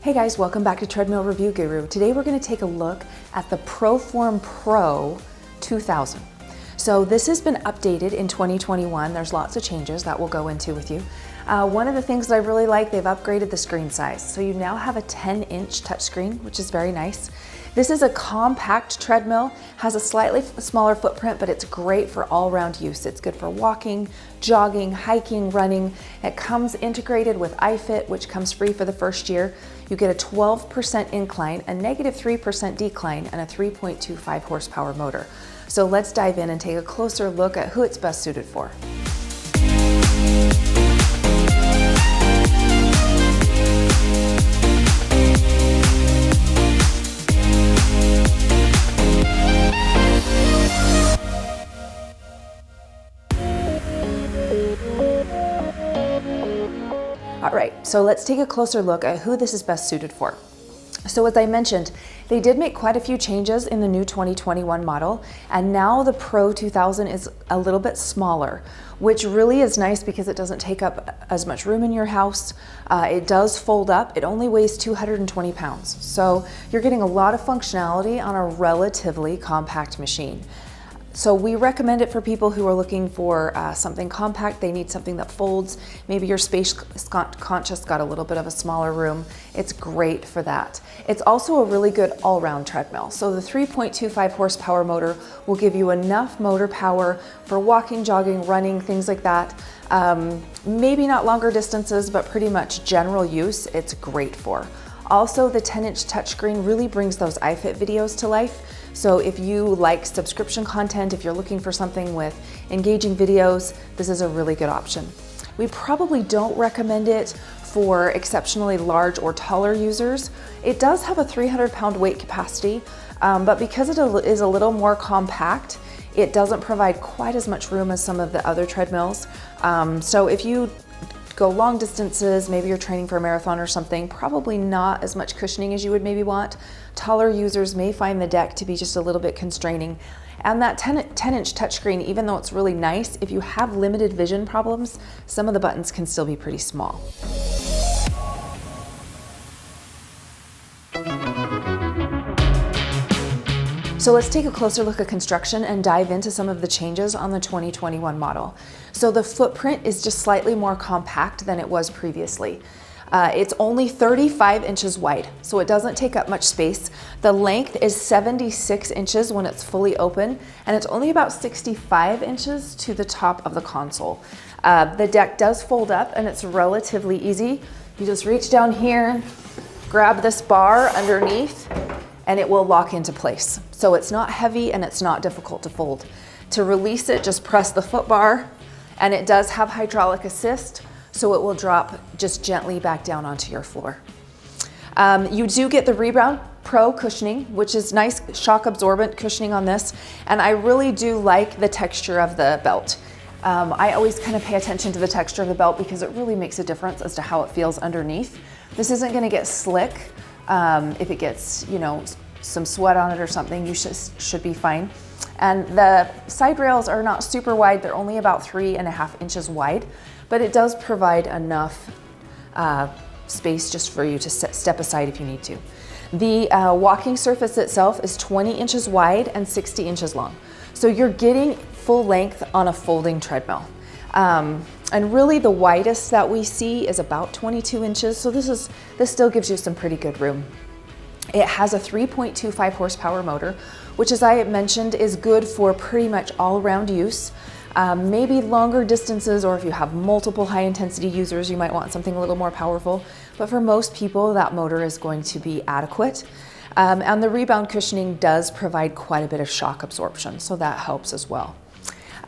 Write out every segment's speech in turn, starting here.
Hey guys, welcome back to Treadmill Review Guru. Today we're going to take a look at the ProForm Pro 2000. So this has been updated in 2021. There's lots of changes that we'll go into with you. One of the things that I really like, they've upgraded the screen size. So you now have a 10-inch touchscreen, which is very nice. This is a compact treadmill, has a slightly smaller footprint, but it's great for all-around use. It's good for walking, jogging, hiking, running. It comes integrated with iFit, which comes free for the first year. You get a 12% incline, a -3% decline, and a 3.25 horsepower motor. So let's dive in and take a closer look at who it's best suited for. All right, so let's take a closer look at who this is best suited for. So as I mentioned, they did make quite a few changes in the new 2021 model, and now the Pro 2000 is a little bit smaller, which really is nice because it doesn't take up as much room in your house. It does fold up. It only weighs 220 pounds. So you're getting a lot of functionality on a relatively compact machine. So we recommend it for people who are looking for something compact. They need something that folds. Maybe you're space conscious, got a little bit of a smaller room. It's great for that. It's also a really good all-round treadmill. So the 3.25 horsepower motor will give you enough motor power for walking, jogging, running, things like that. Maybe not longer distances, but pretty much general use, it's great for. Also, the 10-inch touchscreen really brings those iFit videos to life. So if you like subscription content, if you're looking for something with engaging videos, this is a really good option. We probably don't recommend it for exceptionally large or taller users. It does have a 300-pound weight capacity, but because it is a little more compact, it doesn't provide quite as much room as some of the other treadmills. So if you go long distances, maybe you're training for a marathon or something, probably not as much cushioning as you would maybe want. Taller users may find the deck to be just a little bit constraining. And that 10-inch touchscreen, even though it's really nice, if you have limited vision problems, some of the buttons can still be pretty small. So let's take a closer look at construction and dive into some of the changes on the 2021 model. So the footprint is just slightly more compact than it was previously. It's only 35 inches wide, so it doesn't take up much space. The length is 76 inches when it's fully open, and it's only about 65 inches to the top of the console. The deck does fold up, and it's relatively easy. You just reach down here, grab this bar underneath, and it will lock into place. So it's not heavy and it's not difficult to fold. To release it, just press the foot bar, and it does have hydraulic assist, so it will drop just gently back down onto your floor. You do get the REBOUND Pro cushioning, which is nice shock absorbent cushioning on this, and I really do like the texture of the belt. I always kind of pay attention to the texture of the belt because it really makes a difference as to how it feels underneath. This isn't gonna get slick. If it gets, some sweat on it or something, you should be fine. And the side rails are not super wide. They're only about 3.5 inches wide, but it does provide enough space just for you to step aside if you need to. The walking surface itself is 20 inches wide and 60 inches long. So you're getting full length on a folding treadmill. And really the widest that we see is about 22 inches. So this still gives you some pretty good room. It has a 3.25 horsepower motor, which, as I mentioned, is good for pretty much all-around use. Maybe longer distances, or if you have multiple high-intensity users, you might want something a little more powerful. But for most people, that motor is going to be adequate. And the REBOUND cushioning does provide quite a bit of shock absorption, so that helps as well.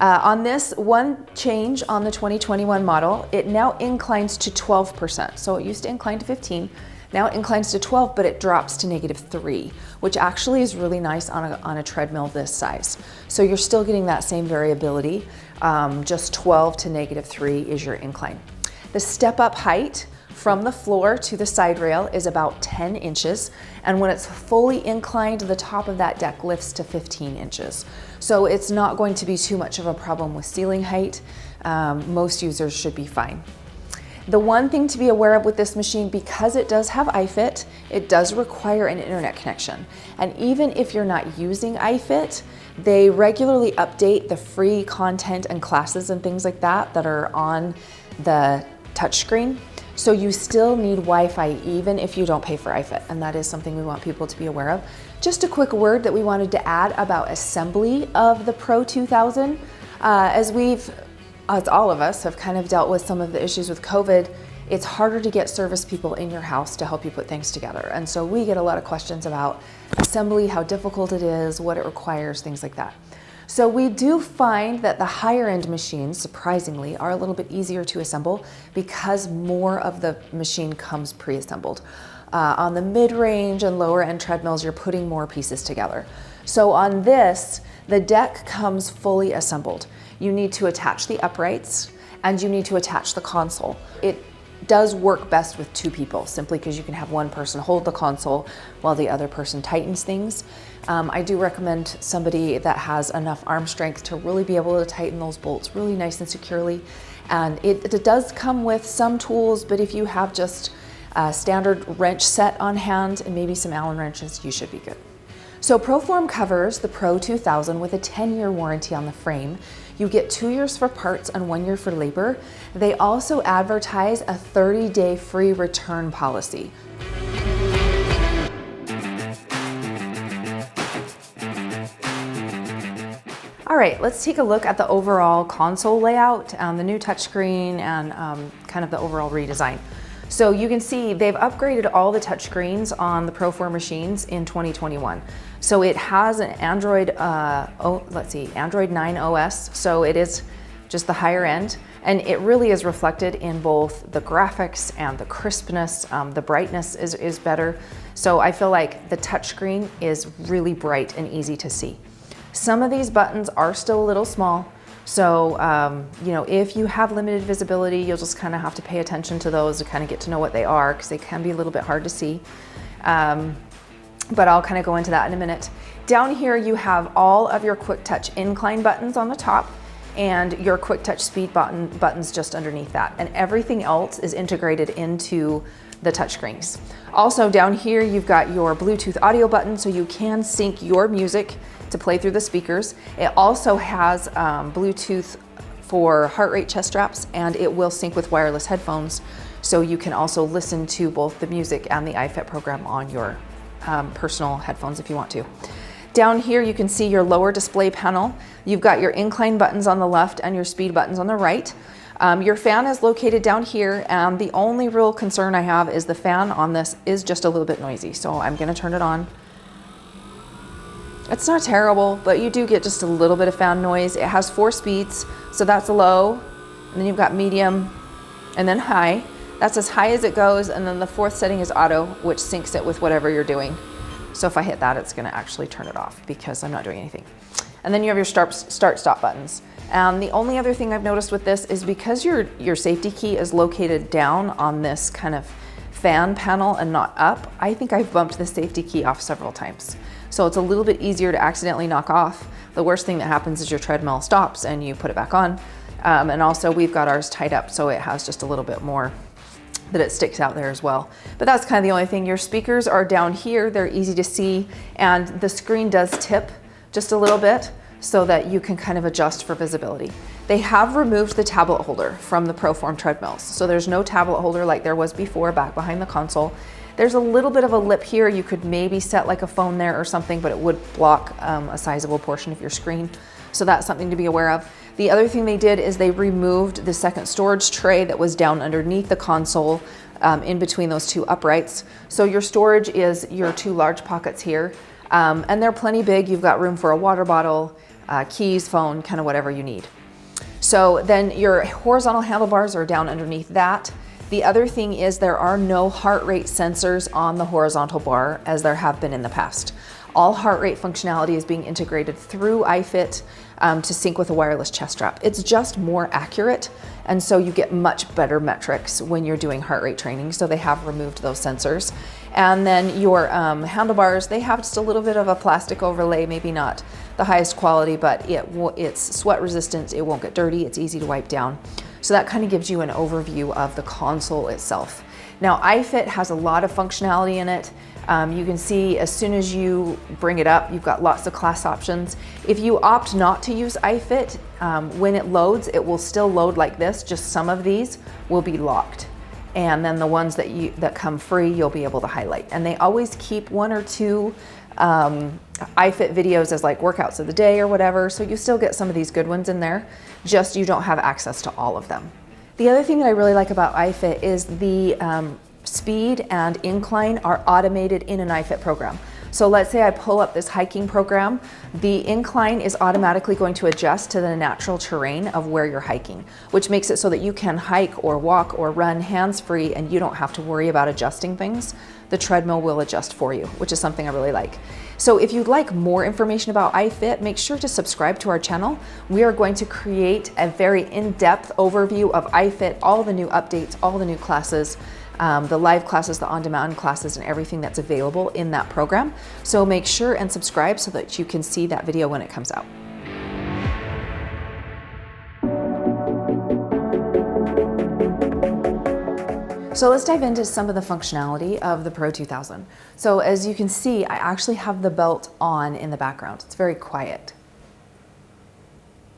On this one change on the 2021 model, it now inclines to 12%. So it used to incline to 15. Now it inclines to 12, but it drops to -3, which actually is really nice on a treadmill this size. So you're still getting that same variability, just 12 to -3 is your incline. The step-up height from the floor to the side rail is about 10 inches, and when it's fully inclined, the top of that deck lifts to 15 inches. So it's not going to be too much of a problem with ceiling height. Most users should be fine. The one thing to be aware of with this machine, because it does have iFit, it does require an internet connection. And even if you're not using iFit, they regularly update the free content and classes and things like that that are on the touchscreen. So you still need Wi-Fi even if you don't pay for iFit, and that is something we want people to be aware of. Just a quick word that we wanted to add about assembly of the Pro 2000. As all of us have kind of dealt with some of the issues with COVID, it's harder to get service people in your house to help you put things together. And so we get a lot of questions about assembly, how difficult it is, what it requires, things like that. So we do find that the higher end machines, surprisingly, are a little bit easier to assemble because more of the machine comes pre-assembled. On the mid-range and lower end treadmills, you're putting more pieces together. So on this, the deck comes fully assembled. You need to attach the uprights and you need to attach the console. It does work best with two people, simply because you can have one person hold the console while the other person tightens things. I do recommend somebody that has enough arm strength to really be able to tighten those bolts really nice and securely. And it does come with some tools, but if you have just a standard wrench set on hand and maybe some Allen wrenches, you should be good. So ProForm covers the Pro 2000 with a 10-year warranty on the frame. You get 2 years for parts and 1 year for labor. They also advertise a 30-day free return policy. All right, let's take a look at the overall console layout, the new touchscreen, and kind of the overall redesign. So you can see they've upgraded all the touchscreens on the ProForm machines in 2021. So it has an Android 9 OS, so it is just the higher end, and it really is reflected in both the graphics and the crispness. The brightness is better. So I feel like the touchscreen is really bright and easy to see. Some of these buttons are still a little small. So, you know, if you have limited visibility, you'll just kind of have to pay attention to those to kind of get to know what they are, because they can be a little bit hard to see. But I'll kind of go into that in a minute. Down here, you have all of your quick touch incline buttons on the top and your quick touch speed buttons just underneath that. And everything else is integrated into the touchscreens. Also down here, you've got your Bluetooth audio button, so you can sync your music to play through the speakers. It also has Bluetooth for heart rate chest straps, and it will sync with wireless headphones, so you can also listen to both the music and the iFit program on your personal headphones if you want to. Down here, you can see your lower display panel. You've got your incline buttons on the left and your speed buttons on the right. Your fan is located down here, and the only real concern I have is the fan on this is just a little bit noisy, so I'm gonna turn it on. It's not terrible, but you do get just a little bit of fan noise. It has 4 speeds, so that's low, and then you've got medium, and then high. That's as high as it goes, and then the 4th setting is auto, which syncs it with whatever you're doing. So if I hit that, it's gonna actually turn it off because I'm not doing anything. And then you have your start-stop buttons. And the only other thing I've noticed with this is because your safety key is located down on this kind of fan panel and not up, I think I've bumped the safety key off several times. So it's a little bit easier to accidentally knock off. The worst thing that happens is your treadmill stops and you put it back on. And also we've got ours tied up, so it has just a little bit more that it sticks out there as well. But that's kind of the only thing. Your speakers are down here. They're easy to see, and the screen does tip just a little bit so that you can kind of adjust for visibility. They have removed the tablet holder from the ProForm treadmills. So there's no tablet holder like there was before back behind the console. There's a little bit of a lip here. You could maybe set like a phone there or something, but it would block a sizable portion of your screen. So that's something to be aware of. The other thing they did is they removed the second storage tray that was down underneath the console in between those 2 uprights. So your storage is your 2 large pockets here, and they're plenty big. You've got room for a water bottle, keys, phone, kind of whatever you need. So then your horizontal handlebars are down underneath that. The other thing is there are no heart rate sensors on the horizontal bar as there have been in the past. all heart rate functionality is being integrated through iFit to sync with a wireless chest strap. It's just more accurate, and so you get much better metrics when you're doing heart rate training. So they have removed those sensors. And then your handlebars, they have just a little bit of a plastic overlay, maybe not the highest quality, but it's sweat resistant, it won't get dirty, it's easy to wipe down. So that kind of gives you an overview of the console itself. Now, iFit has a lot of functionality in it. You can see as soon as you bring it up, you've got lots of class options. If you opt not to use iFit, when it loads, it will still load like this, just some of these will be locked. And then the ones that come free, you'll be able to highlight. And they always keep 1 or 2 iFit videos as like workouts of the day or whatever, so you still get some of these good ones in there, just you don't have access to all of them. The other thing that I really like about iFit is the speed and incline are automated in an iFit program. So let's say I pull up this hiking program, the incline is automatically going to adjust to the natural terrain of where you're hiking, which makes it so that you can hike or walk or run hands-free and you don't have to worry about adjusting things. The treadmill will adjust for you, which is something I really like. So if you'd like more information about iFit, make sure to subscribe to our channel. We are going to create a very in-depth overview of iFit, all the new updates, all the new classes, the live classes, the on-demand classes, and everything that's available in that program. So make sure and subscribe so that you can see that video when it comes out. So let's dive into some of the functionality of the Pro 2000. So as you can see, I actually have the belt on in the background. It's very quiet.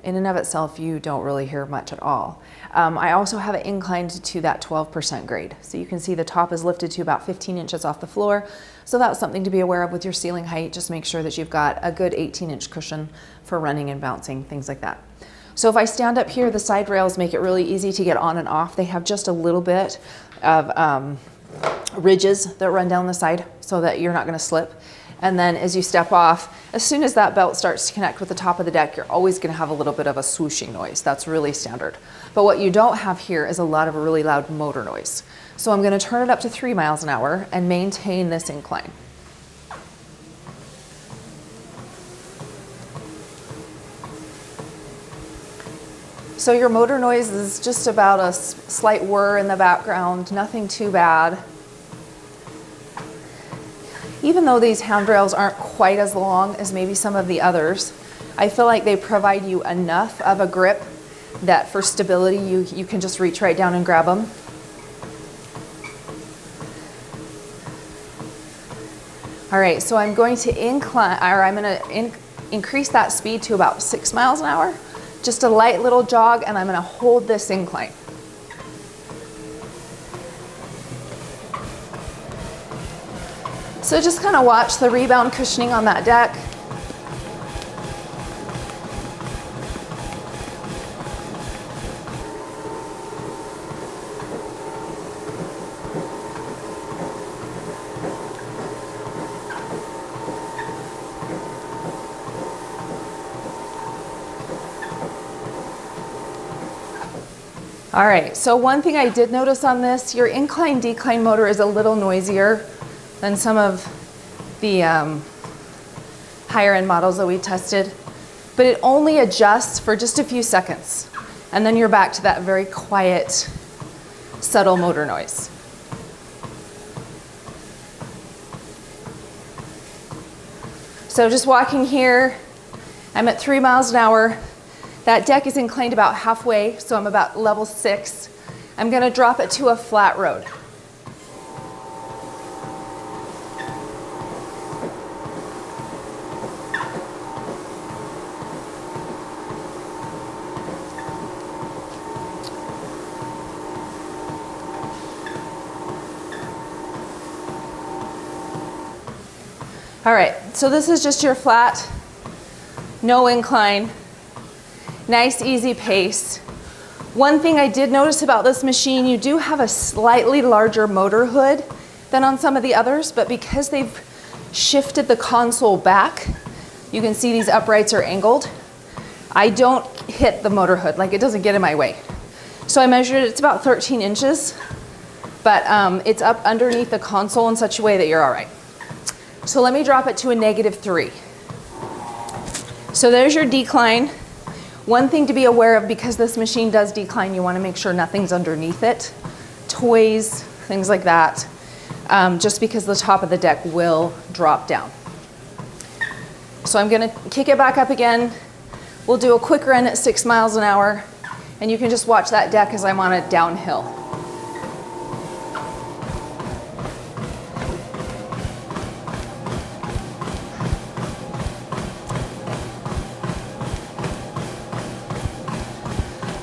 In and of itself, you don't really hear much at all. I also have it inclined to that 12% grade. So you can see the top is lifted to about 15 inches off the floor. So that's something to be aware of with your ceiling height. Just make sure that you've got a good 18-inch cushion for running and bouncing, things like that. So if I stand up here, the side rails make it really easy to get on and off. They have just a little bit of ridges that run down the side so that you're not going to slip. And then as you step off, as soon as that belt starts to connect with the top of the deck, you're always going to have a little bit of a swooshing noise. That's really standard. But what you don't have here is a lot of a really loud motor noise. So I'm going to turn it up to 3 miles an hour and maintain this incline. So your motor noise is just about a slight whir in the background, nothing too bad. Even though these handrails aren't quite as long as maybe some of the others, I feel like they provide you enough of a grip that for stability you can just reach right down and grab them. All right, so I'm going to increase that speed to about 6 miles an hour. Just a light little jog, and I'm going to hold this incline. So just kind of watch the rebound cushioning on that deck. All right, so one thing I did notice on this, your incline-decline motor is a little noisier than some of the higher end models that we tested, but it only adjusts for just a few seconds. And then you're back to that very quiet, subtle motor noise. So just walking here, I'm at 3 miles an hour. That deck is inclined about halfway, so I'm about level 6. I'm gonna drop it to a flat road. All right, so this is just your flat, no incline. Nice, easy pace. One thing I did notice about this machine, you do have a slightly larger motor hood than on some of the others, but because they've shifted the console back, you can see these uprights are angled. I don't hit the motor hood, like it doesn't get in my way. So I measured it, it's about 13 inches, but it's up underneath the console in such a way that you're all right. So let me drop it to a -3. So there's your decline. One thing to be aware of, because this machine does decline, you want to make sure nothing's underneath it. Toys, things like that, just because the top of the deck will drop down. So I'm going to kick it back up again. We'll do a quick run at 6 miles an hour, and you can just watch that deck as I'm on it downhill.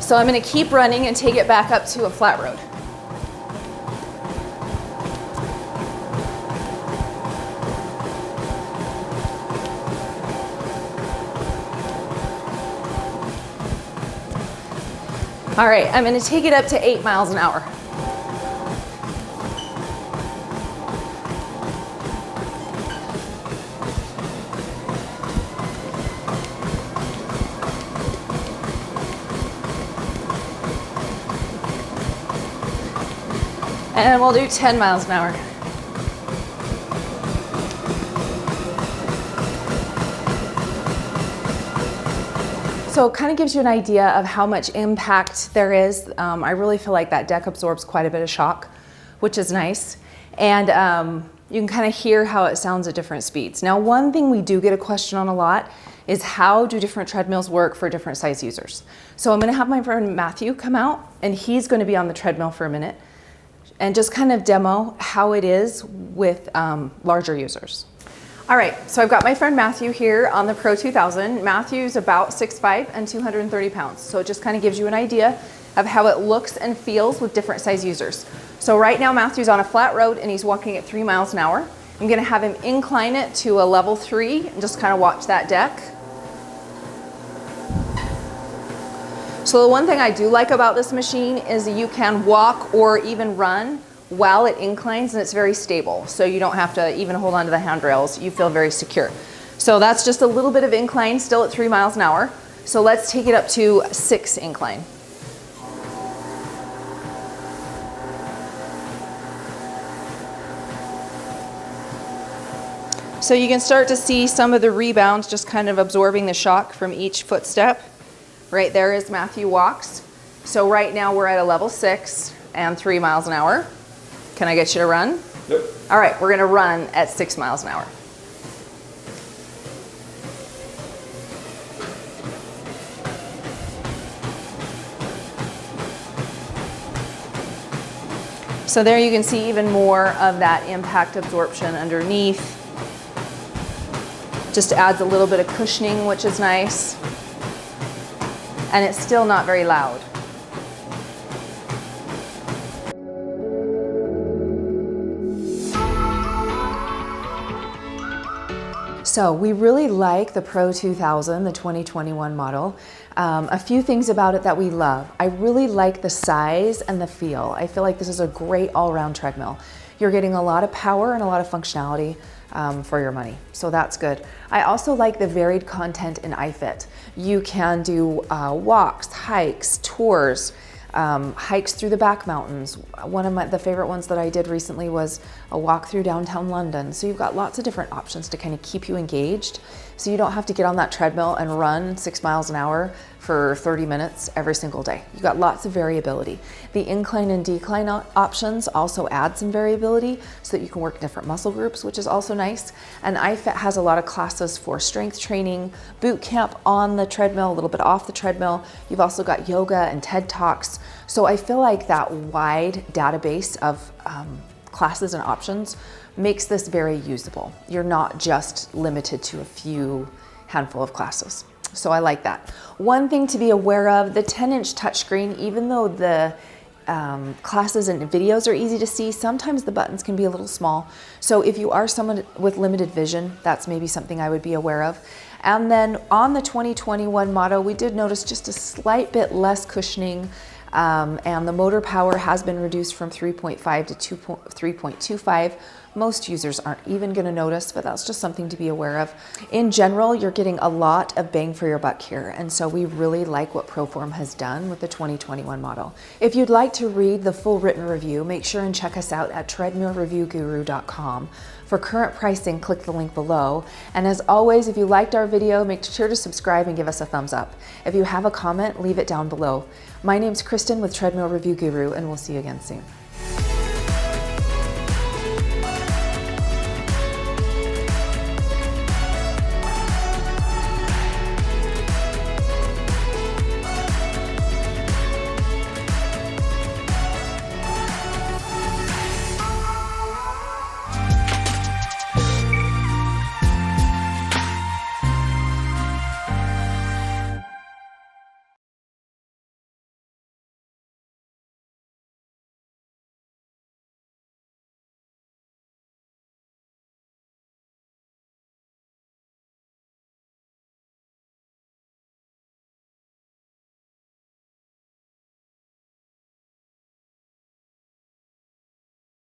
So I'm going to keep running and take it back up to a flat road. All right, I'm going to take it up to 8 miles an hour. And we'll do 10 miles an hour. So it kind of gives you an idea of how much impact there is. I really feel like that deck absorbs quite a bit of shock, which is nice. And you can kind of hear how it sounds at different speeds. Now, one thing we do get a question on a lot is how do different treadmills work for different size users? So I'm going to have my friend Matthew come out, and he's going to be on the treadmill for a minute and just kind of demo how it is with larger users. All right, so I've got my friend Matthew here on the Pro 2000. Matthew's about 6'5" and 230 pounds. So it just kind of gives you an idea of how it looks and feels with different size users. So right now Matthew's on a flat road and he's walking at 3 miles an hour. I'm gonna have him incline it to a level 3 and just kind of watch that deck. So the one thing I do like about this machine is that you can walk or even run while it inclines, and it's very stable. So you don't have to even hold on to the handrails. You feel very secure. So that's just a little bit of incline, still at 3 miles an hour. So let's take it up to 6 incline. So you can start to see some of the rebounds just kind of absorbing the shock from each footstep. Right there as Matthew walks. So right now we're at a level 6 and 3 miles an hour. Can I get you to run? Yep. All right, we're gonna run at 6 miles an hour. So there you can see even more of that impact absorption underneath. Just adds a little bit of cushioning, which is nice. And it's still not very loud. So we really like the Pro 2000, the 2021 model. A few things about it that we love. I really like the size and the feel. I feel like this is a great all-around treadmill. You're getting a lot of power and a lot of functionality for your money, so that's good. I also like the varied content in iFit. You can do walks, hikes, tours, hikes through the back mountains. One of the favorite ones that I did recently was a walk through downtown London. So you've got lots of different options to kind of keep you engaged. So you don't have to get on that treadmill and run 6 miles an hour for 30 minutes every single day. You've got lots of variability. The incline and decline options also add some variability so that you can work different muscle groups, which is also nice. And iFit has a lot of classes for strength training, boot camp on the treadmill, a little bit off the treadmill. You've also got yoga and TED Talks. So I feel like that wide database of classes and options makes this very usable. You're not just limited to a few handful of classes. So I like that. One thing to be aware of, the 10-inch touchscreen, even though the classes and videos are easy to see, sometimes the buttons can be a little small. So if you are someone with limited vision, that's maybe something I would be aware of. And then on the 2021 model, we did notice just a slight bit less cushioning, and the motor power has been reduced from 3.5 to 3.25, most users aren't even going to notice, but that's just something to be aware of. In general, you're getting a lot of bang for your buck here, and so we really like what ProForm has done with the 2021 model. If you'd like to read the full written review, make sure and check us out at treadmillreviewguru.com. For current pricing, click the link below. And as always, if you liked our video, make sure to subscribe and give us a thumbs up. If you have a comment, leave it down below. My name's Kristen with Treadmill Review Guru, and we'll see you again soon.